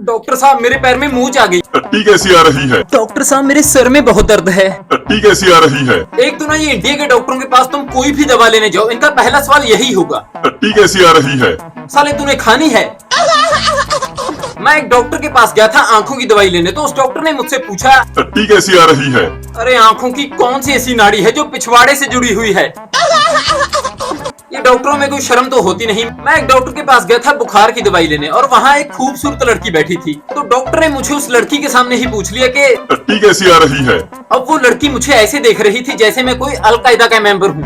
Doctor साहब मेरे पैर में मूंछ आ गई। टट्टी कैसी आ रही है? डॉक्टर साहब मेरे सर में बहुत दर्द है। टट्टी कैसी आ रही है? एक तो ना ये इंडिया के डॉक्टरों के पास तुम कोई भी दवा लेने जाओ, इनका पहला सवाल यही होगा, टट्टी कैसी आ रही है? साले तूने खानी है? मैं एक डॉक्टर के पास गया था आंखों की दवाई लेने, तो उस डॉक्टर ने मुझसे पूछा, टट्टी कैसी आ रही है? अरे आंखों की कौन सी ऐसी नाड़ी है जो पिछवाड़े से जुड़ी हुई है? ये डॉक्टरों में कोई शर्म तो होती नहीं। मैं एक डॉक्टर के पास गया था बुखार की दवाई लेने, और वहाँ एक खूबसूरत लड़की बैठी थी। तो डॉक्टर ने मुझे उस लड़की के सामने ही पूछ लिया कि टट्टी कैसी आ रही है? अब वो लड़की मुझे ऐसे देख रही थी जैसे मैं कोई अलकायदा का मेंबर हूँ।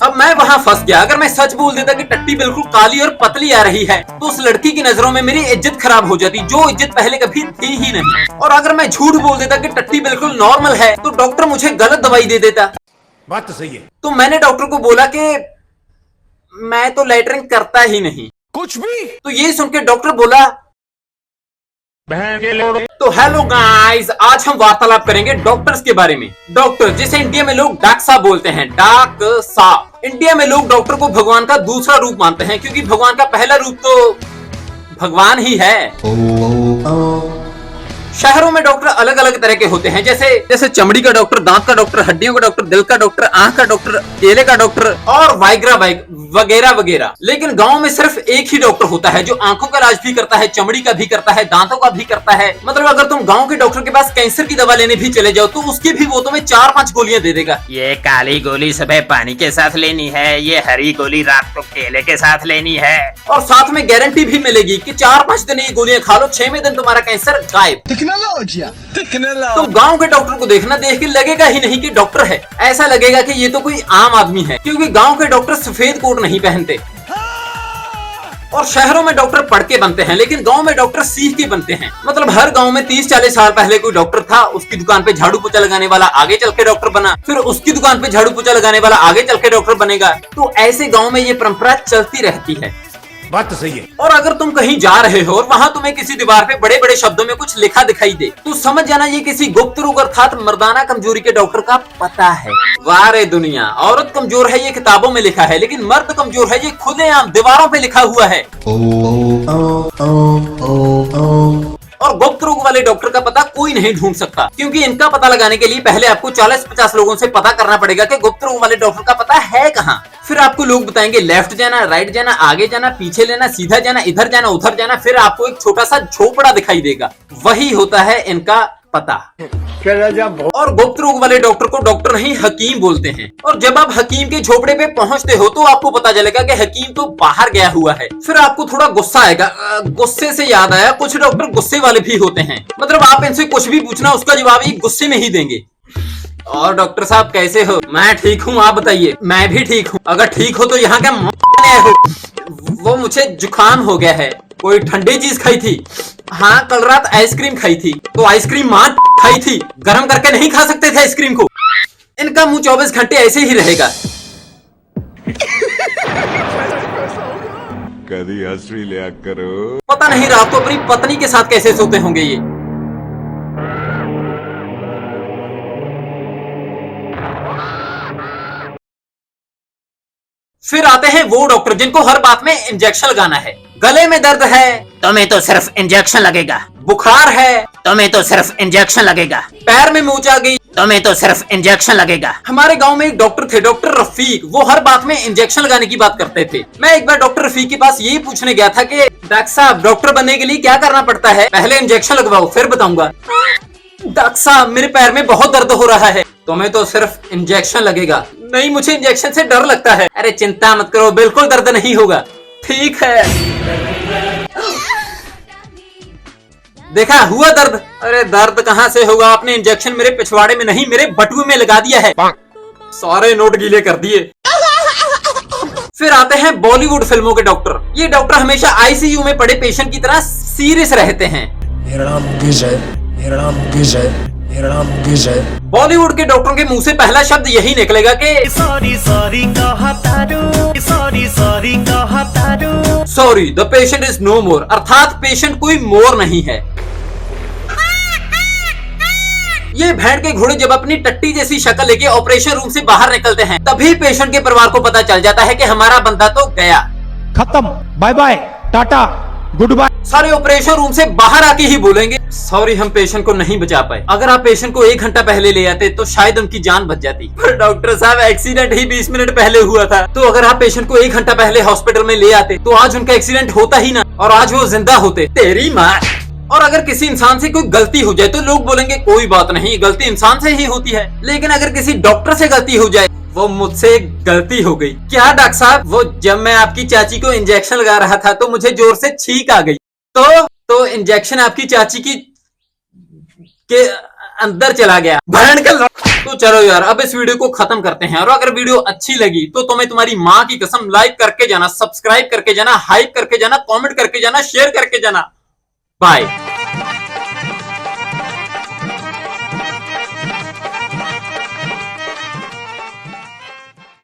अब मैं वहाँ फंस गया। अगर मैं सच बोल देता कि टट्टी बिल्कुल काली और पतली आ रही है, तो उस लड़की की नजरों में मेरी इज्जत खराब हो जाती, जो इज्जत पहले कभी थी ही नहीं। और अगर मैं झूठ बोल देता कि टट्टी बिल्कुल नॉर्मल है, तो डॉक्टर मुझे गलत दवाई दे देता। बात तो सही है। तो मैंने डॉक्टर को बोला कि मैं तो लैटरिन करता ही नहीं कुछ भी। तो ये सुन के डॉक्टर बोला, तो हेलो गाइस, आज हम वार्तालाप करेंगे डॉक्टर्स के बारे में। डॉक्टर जिसे इंडिया में लोग डॉक्टर साहब बोलते हैं, डॉक्टर साहब। इंडिया में लोग डॉक्टर को भगवान का दूसरा रूप मानते हैं, क्योंकि भगवान का पहला रूप तो भगवान ही है। शहरों में डॉक्टर अलग अलग तरह के होते हैं, जैसे चमड़ी का डॉक्टर, दांत का डॉक्टर, हड्डियों का डॉक्टर, दिल का डॉक्टर, आंख का डॉक्टर, केले का डॉक्टर और वाइग्रा वगैरह वगैरह। लेकिन गांव में सिर्फ एक ही डॉक्टर होता है जो आंखों का इलाज भी करता है, चमड़ी का भी करता है, दांतों का भी करता है। मतलब अगर तुम गांव के डॉक्टर के पास कैंसर की दवा लेने भी चले जाओ, तो उसकी भी वो तुम्हें 4-5 गोलियां दे देगा। ये काली गोली सुबह पानी के साथ लेनी है, ये हरी गोली रात को केले के साथ लेनी है, और साथ में गारंटी भी मिलेगी कि 4-5 दिन ये गोलियां खा लो, 6वें दिन तुम्हारा कैंसर गायब। तो गांव के डॉक्टर को देखना, देख के लगेगा ही नहीं कि डॉक्टर है, ऐसा लगेगा कि ये तो कोई आम आदमी है, क्योंकि गांव के डॉक्टर सफेद कोट नहीं पहनते। और शहरों में डॉक्टर पढ़ के बनते हैं, लेकिन गांव में डॉक्टर सीख के बनते हैं। मतलब हर गांव में 30-40 साल पहले कोई डॉक्टर था, उसकी दुकान पे झाड़ू पोछा लगाने वाला आगे चल के डॉक्टर बना, फिर उसकी दुकान पे झाड़ू पोछा लगाने वाला आगे चल के डॉक्टर बनेगा। तो ऐसे गांव में ये परंपरा चलती रहती है। बात तो सही है। और अगर तुम कहीं जा रहे हो और वहां तुम्हें किसी दीवार पे बड़े बड़े शब्दों में कुछ लिखा दिखाई दे, तो समझ जाना ये किसी गुप्त रोग अर्थात मर्दाना कमजोरी के डॉक्टर का पता है। वाह रे दुनिया, औरत कमजोर है ये किताबों में लिखा है, लेकिन मर्द कमजोर है ये खुलेआम दीवारों पे लिखा हुआ है। और गुप्त रोग वाले डॉक्टर का पता कोई नहीं ढूंढ सकता, क्योंकि इनका पता लगाने के लिए पहले आपको 40-50 लोगों से पता करना पड़ेगा कि गुप्त रोग वाले डॉक्टर का पता है कहाँ। फिर आपको लोग बताएंगे लेफ्ट जाना, राइट जाना, आगे जाना, पीछे लेना, सीधा जाना, इधर जाना, उधर जाना। फिर आपको एक छोटा सा झोपड़ा दिखाई देगा, वही होता है इनका पता। और गुप्त रोग वाले डॉक्टर को डॉक्टर नहीं हकीम बोलते हैं। और जब आप हकीम के झोपड़े पे पहुंचते हो, तो आपको पता चलेगा कि हकीम तो बाहर गया हुआ है। फिर आपको थोड़ा गुस्सा आएगा। गुस्से से याद आया, कुछ डॉक्टर गुस्से वाले भी होते हैं। मतलब आप इनसे कुछ भी पूछना, उसका जवाब ये गुस्से में ही देंगे। और डॉक्टर साहब कैसे हो? मैं ठीक हूँ, आप बताइए। मैं भी ठीक हूँ। अगर ठीक हो तो यहाँ क्या हो? वो मुझे जुकाम हो गया है। कोई ठंडी चीज खाई थी? हाँ, कल रात आइसक्रीम खाई थी। तो आइसक्रीम मां खाई थी, गर्म करके नहीं खा सकते थे आइसक्रीम को। इनका मुंह 24 घंटे ऐसे ही रहेगा। कभी हंस भी लिया करो। पता नहीं रात को अपनी पत्नी के साथ कैसे सोते होंगे ये। फिर आते हैं वो डॉक्टर जिनको हर बात में इंजेक्शन लगाना है। गले में दर्द है, तुम्हें तो सिर्फ इंजेक्शन लगेगा। बुखार है, तुम्हें तो सिर्फ इंजेक्शन लगेगा। पैर में मूंछ आ गई, तुम्हें तो सिर्फ इंजेक्शन लगेगा। हमारे गांव में एक डॉक्टर थे, डॉक्टर रफीक। वो हर बात में इंजेक्शन लगाने की बात करते थे। मैं एक बार डॉक्टर रफीक के पास यही पूछने गया था कि डॉक्टर साहब, डॉक्टर बनने के लिए क्या करना पड़ता है? पहले इंजेक्शन लगवाओ फिर बताऊंगा। डॉक्टर साहब, मेरे पैर में बहुत दर्द हो रहा है। तुम्हें तो सिर्फ इंजेक्शन लगेगा। नहीं, मुझे इंजेक्शन से डर लगता है। अरे चिंता मत करो, बिल्कुल दर्द नहीं होगा। ठीक है। देखा, हुआ दर्द? अरे दर्द कहाँ से होगा? आपने इंजेक्शन मेरे पिछवाड़े में नहीं, मेरे बटुए में लगा दिया है। सारे नोट गीले कर दिए। फिर आते हैं बॉलीवुड फिल्मों के डॉक्टर। ये डॉक्टर हमेशा आईसीयू में पड़े पेशेंट की तरह सीरियस रहते हैं। मेरा नाम विजय, मेरा नाम विजय, मेरा नाम विजय। बॉलीवुड के डॉक्टरों के मुंह से पहला शब्द यही निकलेगा कि सॉरी सॉरी कहतारू, सॉरी सॉरी कहतारू। Sorry the patient is no more, अर्थात पेशेंट कोई मोर नहीं है। ये भेड़ के घोड़े जब अपनी टट्टी जैसी शक्ल लेके ऑपरेशन रूम से बाहर निकलते हैं, तभी पेशेंट के परिवार को पता चल जाता है कि हमारा बंदा तो गया। खत्म, bye bye, tata goodbye. सारे ऑपरेशन रूम से बाहर आके ही बोलेंगे सॉरी हम पेशेंट को नहीं बचा पाए। अगर आप पेशेंट को 1 घंटा पहले ले आते तो शायद उनकी जान बच जाती। पर डॉक्टर साहब एक्सीडेंट ही 20 मिनट पहले हुआ था। तो अगर आप पेशेंट को 1 घंटा पहले हॉस्पिटल में ले आते तो आज उनका एक्सीडेंट होता ही ना और आज वो जिंदा होते। तेरी माँ। और अगर किसी इंसान से कोई गलती हो जाए तो लोग बोलेंगे कोई बात नहीं, गलती इंसान से ही होती है। लेकिन अगर किसी डॉक्टर से गलती हो जाए, वो मुझसे गलती हो गई। क्या डॉक्टर साहब, वो जब मैं आपकी चाची को इंजेक्शन लगा रहा था तो मुझे जोर से छींक आ गई। तो इंजेक्शन आपकी चाची की के अंदर चला गया। भयंकर। तो चलो यार अब इस वीडियो को खत्म करते हैं। और अगर वीडियो अच्छी लगी तो तुम्हें तुम्हारी माँ की कसम लाइक करके जाना, सब्सक्राइब करके जाना, हाइप करके जाना, कमेंट करके जाना, शेयर करके जाना। बाय।